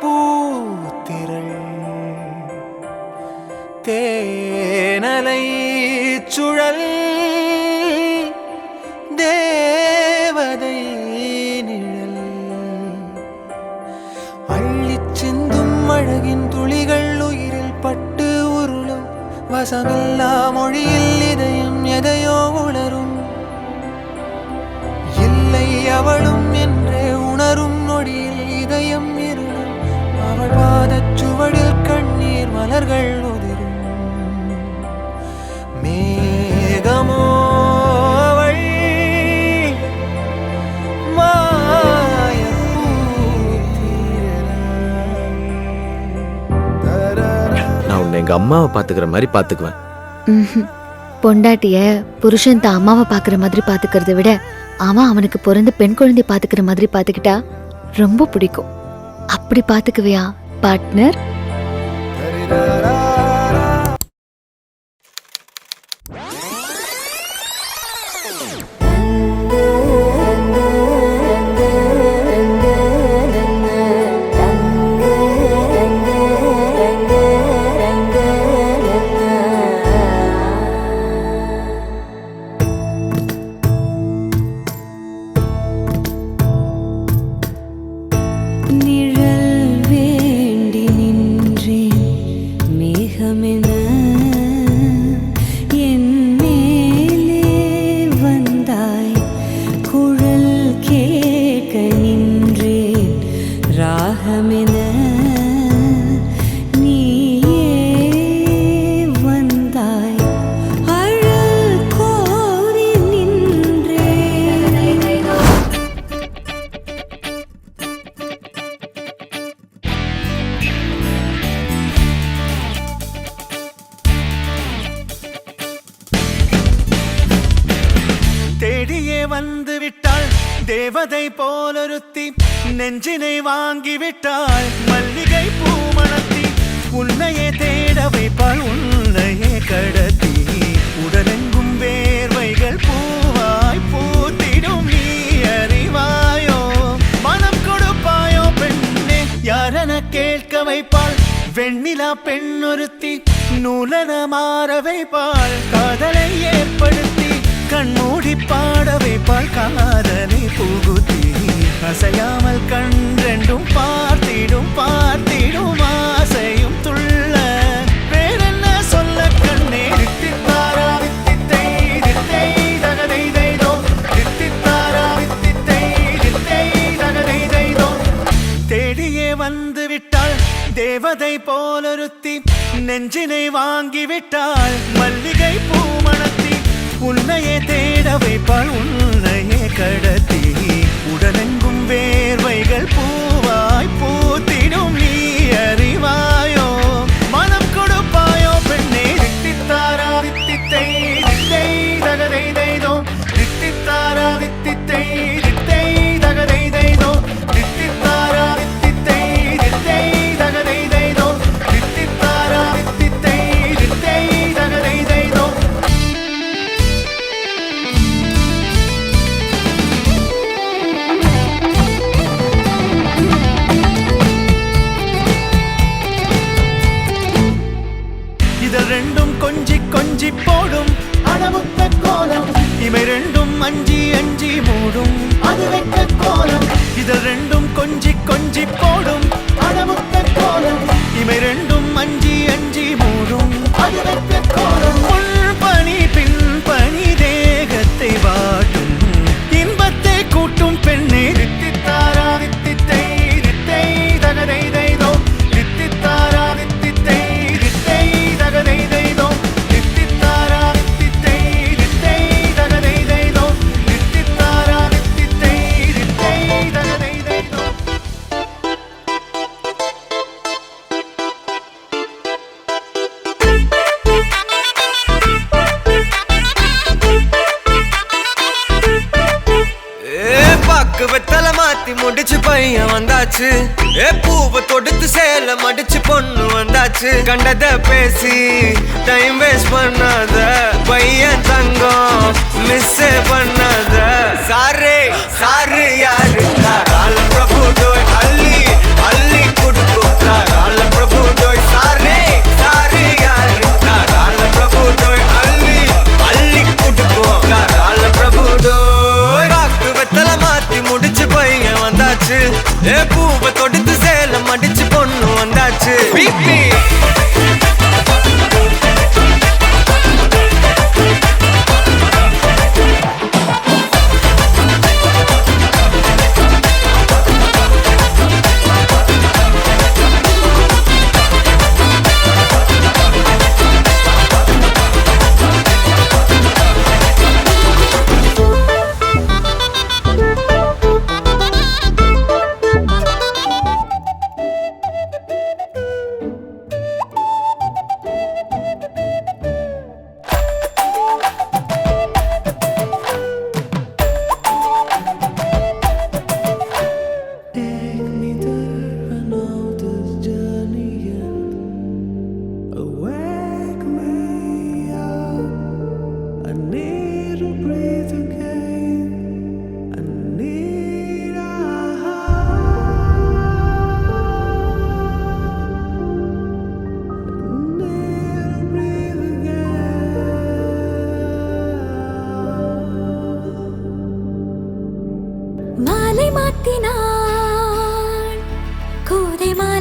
பூத்திரள் தேனலை சுழல் தேவதை நிழல் அள்ளிச் சிந்தும் அழகின் துளிகள் உயிரில் பட்டு உருளும் வசமில்லா மொழியில் இதயம் எதையோ உணரும் இல்லை அவளும் என்றே உணரும் நொடியில் இதயம் இருளும் அவள் பாதச் சுவடில் கண்ணீர் மலர்கள் உதிரும் மேகமோ அவள் நான் உன்னை எங்க அம்மாவை பாத்துக்கிற மாதிரி பாத்துக்குவேன். பொண்டாட்டிய புருஷன் தான் அம்மாவை பாக்குற மாதிரி பாத்துக்கிறத விட அவன் அவனுக்கு பிறந்து பெண் குழந்தை பாத்துக்கிற மாதிரி பாத்துக்கிட்டா ரொம்ப பிடிக்கும். அப்படி பாத்துக்குவியா பார்ட்னர்? தேடியே வந்து விட்டாள் தேவதை போலொருத்தி நெஞ்சினை வாங்கி விட்டாள் மல்லிகை பூமணத்தி உன்னையே தேட வைப்பாள் உன்னையே கடத்தி உடலெங்கும் வேர்வைகள் பூவாய் பூத்திடும் நீ அறிவாயோ மனம் கொடுப்பாயோ பெண்ணே யாரென கேட்க வைப்பாள் வெண்ணிலா பெண்ணொருத்தி நூலன மாற வைப்பாள் காதலை ஏற்படுத்தி கண்மூடி பாட வைப்பாள் காதலை புகுத்தி அசையாமல் கண்டெண்டும் பார்த்திடும் பார்த்திடும் ஆசையும் துள்ள வேறென்ன சொல்ல கண்ணே தித்தித்தாரா வித்தித்தை தித்தை தகதை தைதோ தித்தித்தாரா வித்தித்தை தித்தை தகதை தைதோ தேடியே வந்து விட்டாள் தேவதை போலொருத்தி நெஞ்சினை வாங்கி விட்டாள் மல்லிகை பூமணத்தி உன்னையே தேட வைப்பாள் உன்னையே கடத்தி உடலெங்கும் வேர்வைகள் பூவாய் பூத்திடும் நீ அறிவாயோ மனம் கொடுப்பாயோ பெண்ணே தித்தித்தாரா வித்தித்தை தித்தை தகதை தைதோ தித்தித்தாரா வித்தித்தை தித்தை தகதை தைதோ தித்தித்தாரா வித்தித்தை தித்தை தகதை தைதோ தித்தித்தாரா வித்தித்தை தித்தை தகதை தைதோ இதழ் ரெண்டும் கொஞ்சி கொஞ்சி போடும் அடமுத்த கோலம் இவை ரெண்டும் அஞ்சி அஞ்சி மூடும் அது வெட்ட கோலம் இதழ் ரெண்டும் கொஞ்சி கொஞ்சி போடும் அடமுத்த கோலம் இவை ரெண்டும் அஞ்சி அஞ்சி மூடும் அது வெட்ட கோலம் முன் பனி பின் பனி தேகத்தை வாட்டும் இன்பத்தை கூட்டும் பெண்ணே தித்தித்தாரா வித்தித்தை தித்தை தகதை தைதோ தித்தித்தாரா வித்தித்தை தித்தை தகதை தைதோ தித்தித்தாரா வித்தித்தை தித்தை தகதை தைதோ தித்தித்தாரா வித்தித்தை தித்தை தகதை தைதோ வெத்தலை மாத்தி முடிச்சு பையன் வந்தாச்சு பூவை தொடுத்து சேல மடிச்சு பொண்ணு வந்தாச்சு கண்டத பேசி டைம் வேஸ்ட் பண்ணாத பையன் தங்கம் மிஸ் பண்ணாத சாரு சாரு யாரு பிரபு அள்ளி அள்ளி குடு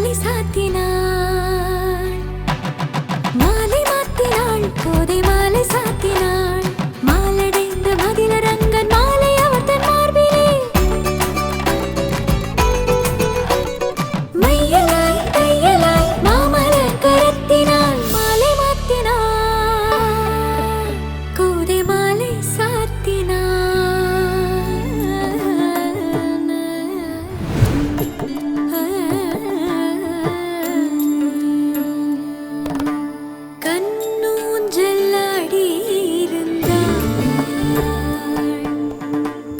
மாலை சாத்தினாள், மாலை மாத்தினாள், கோதை மாலை சாத்தினாள். மாலடைந்த மதிலரங்கன் மாலை அவர் தன் மார்பிலே மையலாய் தையலாய் மாமலர் கரத்தினாள். மாலை மாத்தினாள், கோதை மாலை சாத்தினாள். கண்ணூஞ்சலாடி இருந்தாள்,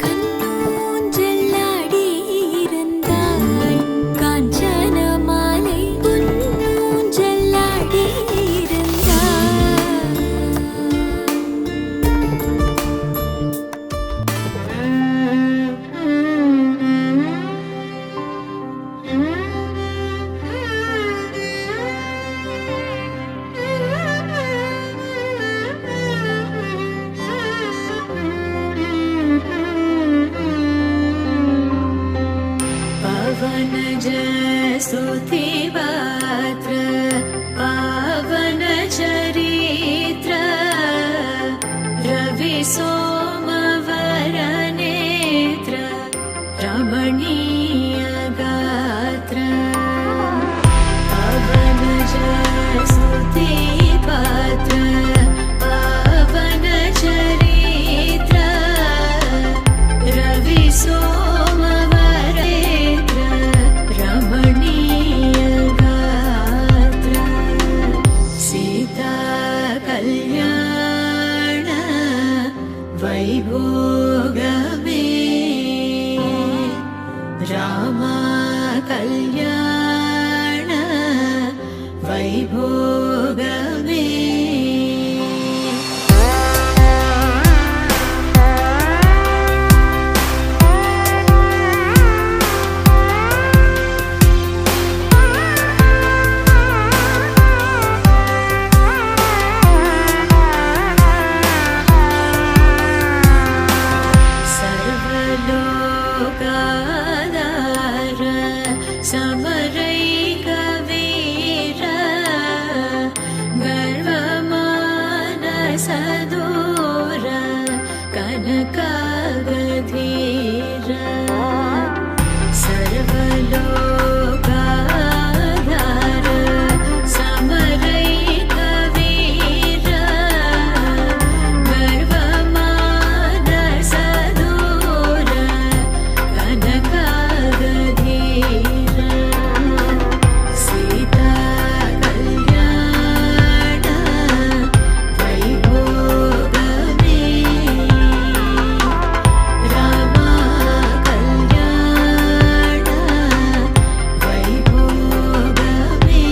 கண்ணூஞ்சலாடி இருந்தாள். காஞ்சன மாலை பொன்னூஞ்சலாடி இருந்தாள். पवनज स्तुतिपात्र पावन चरित्र रवि सोमवरनेत्र रमणीय गात्र. पवनज स्तुतिपात्र पावन चरित्र रवि सोमवरनेत्र रमणीय गात्र. सीता कल्याण वैभोगमे रामा कल्याण वैभोगमे. सर्वलोकाधार समरैकवीर गर्वमानसदूर कनकागधीर. सर्वलोकाधार समरैकवीर गर्वमानसदूर कनकागधीर. सीता कल्याण वैभोगमे रामा कल्याण वैभोगमे.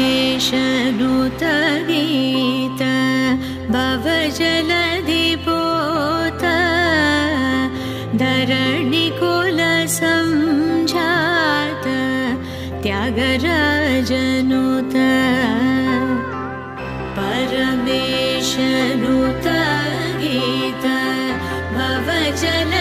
परमेशनुत गीत भवजलधिपोत धरणिकुल संजात त्यागराजनुत. परमेशनुत गीत भवजल